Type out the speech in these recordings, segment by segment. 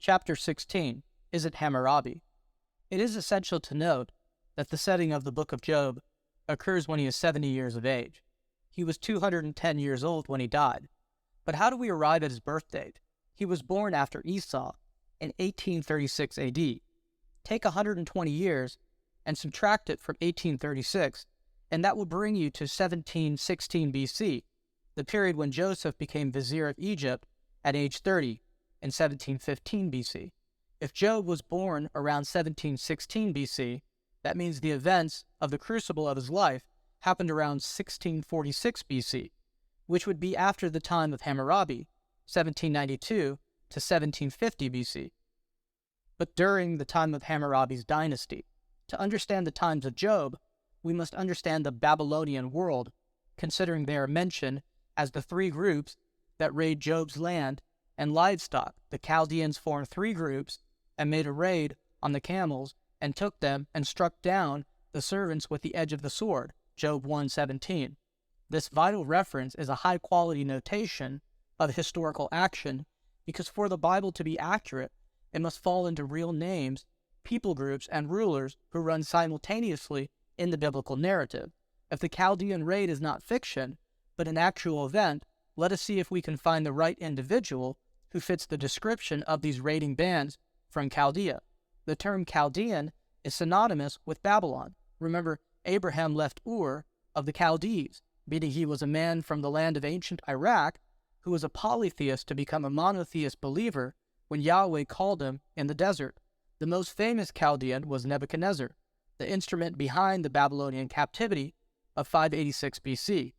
Chapter 16, Is it Hammurabi? It is essential to note that the setting of the book of Job occurs when he is 70 years of age. He was 210 years old when he died. But how do we arrive at his birth date? He was born after Esau in 1836 AD. Take 120 years and subtract it from 1836, and that will bring you to 1716 BC, the period when Joseph became vizier of Egypt at age 30 in 1715 BC. If Job was born around 1716 BC, that means the events of the crucible of his life happened around 1646 BC, which would be after the time of Hammurabi, 1792 to 1750 BC. But during the time of Hammurabi's dynasty, to understand the times of Job, we must understand the Babylonian world, considering they are mentioned as the three groups that raid Job's land and livestock. The Chaldeans formed three groups and made a raid on the camels and took them and struck down the servants with the edge of the sword, Job 1:17. This vital reference is a high-quality notation of historical action because for the Bible to be accurate, it must fall into real names, people groups, and rulers who run simultaneously in the biblical narrative. If the Chaldean raid is not fiction, but an actual event, let us see if we can find the right individual who fits the description of these raiding bands from Chaldea. The term Chaldean is synonymous with Babylon. Remember, Abraham left Ur of the Chaldees, meaning he was a man from the land of ancient Iraq who was a polytheist to become a monotheist believer when Yahweh called him in the desert. The most famous Chaldean was Nebuchadnezzar, the instrument behind the Babylonian captivity of 586 BC.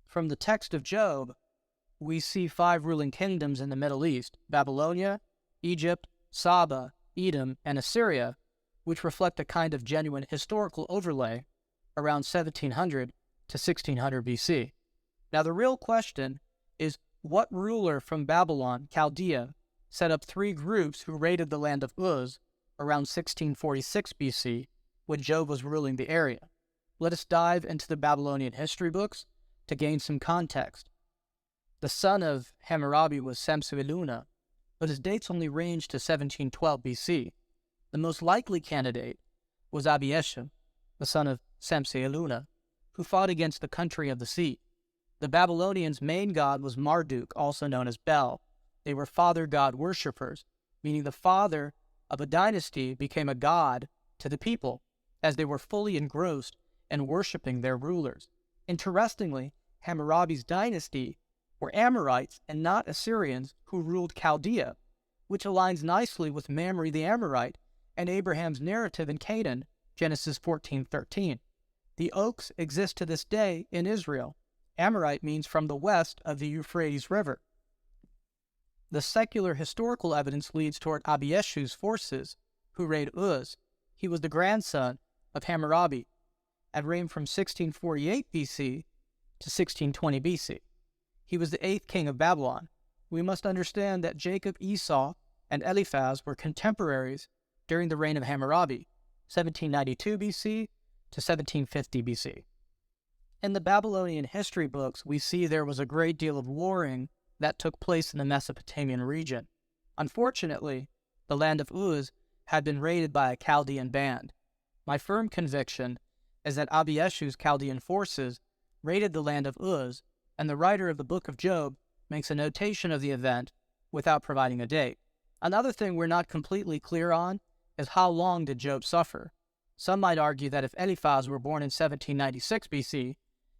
From the text of Job, we see 5 ruling kingdoms in the Middle East: Babylonia, Egypt, Saba, Edom, and Assyria, which reflect a kind of genuine historical overlay around 1700 to 1600 BC. Now the real question is, what ruler from Babylon, Chaldea, set up 3 groups who raided the land of Uz around 1646 BC when Job was ruling the area? Let us dive into the Babylonian history books to gain some context. The son of Hammurabi was Samsu-iluna, but his dates only range to 1712 BC. The most likely candidate was Abi-Eshuh, the son of Samsu-iluna, who fought against the country of the sea. The Babylonians' main god was Marduk, also known as Bel. They were father god worshippers, meaning the father of a dynasty became a god to the people, as they were fully engrossed in worshiping their rulers. Interestingly, Hammurabi's dynasty were Amorites and not Assyrians who ruled Chaldea, which aligns nicely with Mamre the Amorite and Abraham's narrative in Canaan, Genesis 14:13. The oaks exist to this day in Israel. Amorite means from the west of the Euphrates River. The secular historical evidence leads toward Abi-Eshuh's forces, who raid Uz. He was the grandson of Hammurabi and reigned from 1648 BC to 1620 BC. He was the 8th king of Babylon. We must understand that Jacob, Esau, and Eliphaz were contemporaries during the reign of Hammurabi, 1792 BC to 1750 BC. In the Babylonian history books, we see there was a great deal of warring that took place in the Mesopotamian region. Unfortunately, the land of Uz had been raided by a Chaldean band. My firm conviction is that Abi-Eshuh's Chaldean forces raided the land of Uz, and the writer of the book of Job makes a notation of the event without providing a date. Another thing we're not completely clear on is how long did Job suffer. Some might argue that if Eliphaz were born in 1796 BC,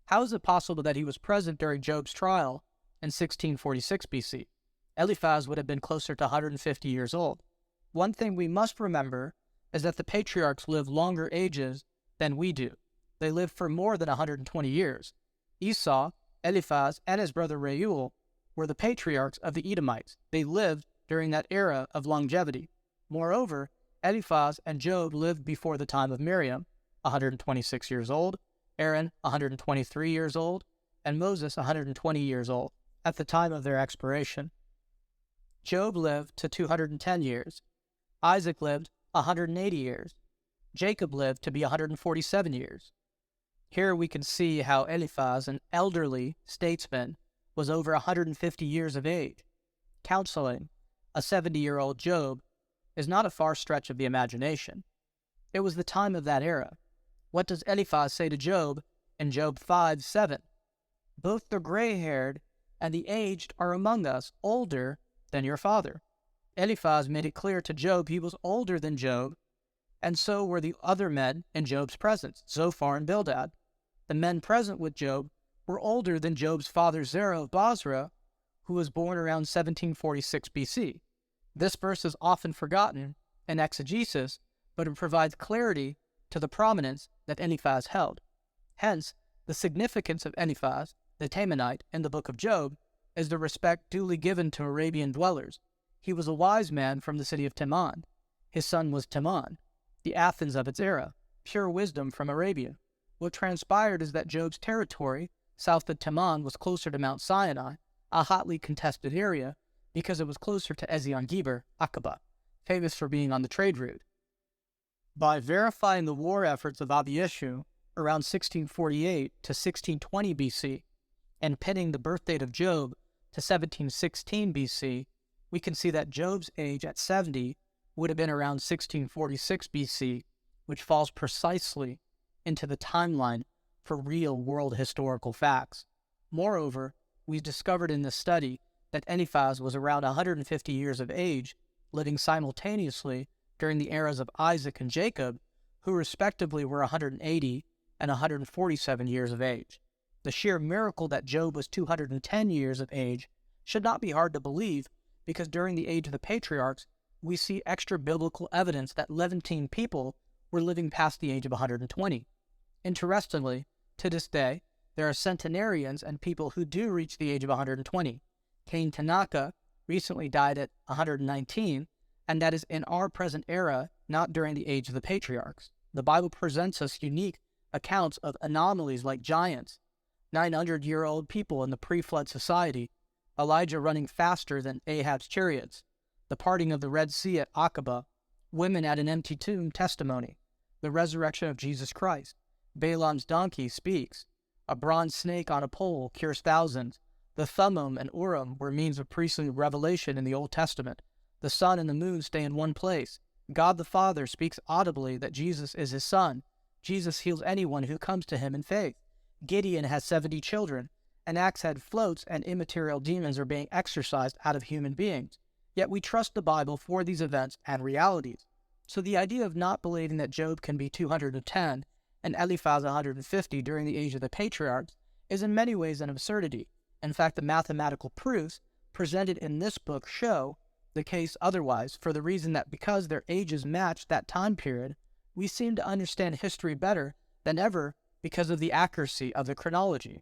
how is it possible that he was present during Job's trial in 1646 BC? Eliphaz would have been closer to 150 years old. One thing we must remember is that the patriarchs lived longer ages than we do. They lived for more than 120 years. Esau, Eliphaz, and his brother Reuel were the patriarchs of the Edomites. They lived during that era of longevity. Moreover, Eliphaz and Job lived before the time of Miriam, 126 years old, Aaron, 123 years old, and Moses, 120 years old, at the time of their expiration. Job lived to 210 years. Isaac lived 180 years. Jacob lived to be 147 years. Here we can see how Eliphaz, an elderly statesman, was over 150 years of age, counseling a 70-year-old Job, is not a far stretch of the imagination. It was the time of that era. What does Eliphaz say to Job in Job 5:7? Both the gray-haired and the aged are among us, older than your father. Eliphaz made it clear to Job he was older than Job, and so were the other men in Job's presence, Zophar and Bildad. The men present with Job were older than Job's father Zerah of Basra, who was born around 1746 BC. This verse is often forgotten in exegesis, but it provides clarity to the prominence that Eliphaz held. Hence, the significance of Eliphaz, the Temanite, in the book of Job is the respect duly given to Arabian dwellers. He was a wise man from the city of Teman. His son was Teman, the Athens of its era, pure wisdom from Arabia. What transpired is that Job's territory, south of Teman, was closer to Mount Sinai, a hotly contested area, because it was closer to Ezion-Geber, Aqaba, famous for being on the trade route. By verifying the war efforts of Abi-Eshuh around 1648 to 1620 BC, and pinning the birth date of Job to 1716 BC, we can see that Job's age at 70 would have been around 1646 BC, which falls precisely into the timeline for real world historical facts. Moreover, we discovered in this study that Eliphaz was around 150 years of age, living simultaneously during the eras of Isaac and Jacob, who respectively were 180 and 147 years of age. The sheer miracle that Job was 210 years of age should not be hard to believe, because during the age of the patriarchs, we see extra biblical evidence that Levantine people were living past the age of 120. Interestingly, to this day, there are centenarians and people who do reach the age of 120. Cain Tanaka recently died at 119, and that is in our present era, not during the age of the patriarchs. The Bible presents us unique accounts of anomalies like giants, 900-year-old people in the pre-flood society, Elijah running faster than Ahab's chariots, the parting of the Red Sea at Aqaba, women at an empty tomb testimony, the resurrection of Jesus Christ, Balaam's donkey speaks, a bronze snake on a pole cures thousands, the Thummim and Urim were means of priestly revelation in the Old Testament, the sun and the moon stay in one place, God the Father speaks audibly that Jesus is his son, Jesus heals anyone who comes to him in faith, Gideon has 70 children, an axe head floats and immaterial demons are being exorcised out of human beings. Yet we trust the Bible for these events and realities. So the idea of not believing that Job can be 210 and Eliphaz 150 during the age of the patriarchs is in many ways an absurdity. In fact, the mathematical proofs presented in this book show the case otherwise, for the reason that because their ages match that time period, we seem to understand history better than ever because of the accuracy of the chronology.